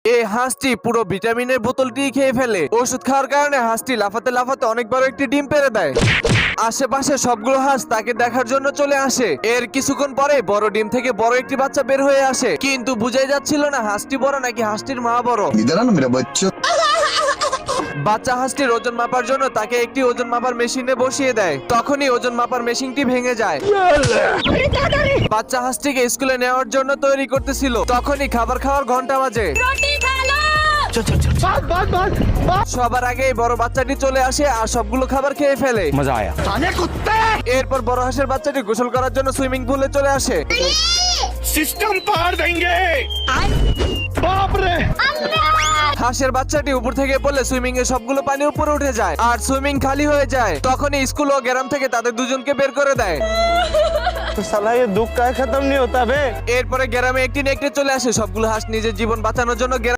এই হাঁসটি পুরো ভিটামিনের বোতলটি খেয়ে ফেলে। ওষুধ খাওয়ার কারণে হাঁসটি লাফাতে লাফাতে অনেক বড় একটি ডিম পেড়ে দেয়। আশেপাশে সবগুলো হাঁস তাকে দেখার জন্য চলে আসে। এর কিছুক্ষণ পরে বড় ডিম থেকে বড় একটি বাচ্চা বের হয়ে আসে, কিন্তু বুঝাই যাচ্ছিল না হাঁসটি বড় নাকি হাঁসটির মা বড়। বাচ্চা হাঁসটির ওজন মাপার জন্য তাকে একটি ওজন মাপার মেশিনে বসিয়ে দেয়। তখনই ওজন মাপার মেশিনটি ভেঙে যায়। বাচ্চা হাঁসটিকে স্কুলে নেওয়ার জন্য তৈরি করতেছিল, তখনই খাবার খাওয়ার ঘন্টা বাজে। সবার আগে বড় বাচ্চাটি চলে আসে আর সবগুলো খাবার খেয়ে ফেলে। मजा आया। এরপর বড় হাঁসের বাচ্চাটি গোসল করার জন্য সুইমিং পুলে চলে আসে। सिस्टम पार देंगे। बाप रे। হাঁসের বাচ্চাটি উপর থেকে পড়লে সুইমিং এ সবগুলো পানি উপরে উঠে যায় আর সুইমিং খালি হয়ে যায়। তখনই স্কুল ও গ্রাম থেকে তাদের দুজনকে বের করে দেয়। तो साला ये दुख का खत्म नहीं होता बे। এরপরে গ্রামে একটি নেকড়ে চলে আসে। সবগুলো হাঁস নিজের জীবন বাঁচানোর জন্য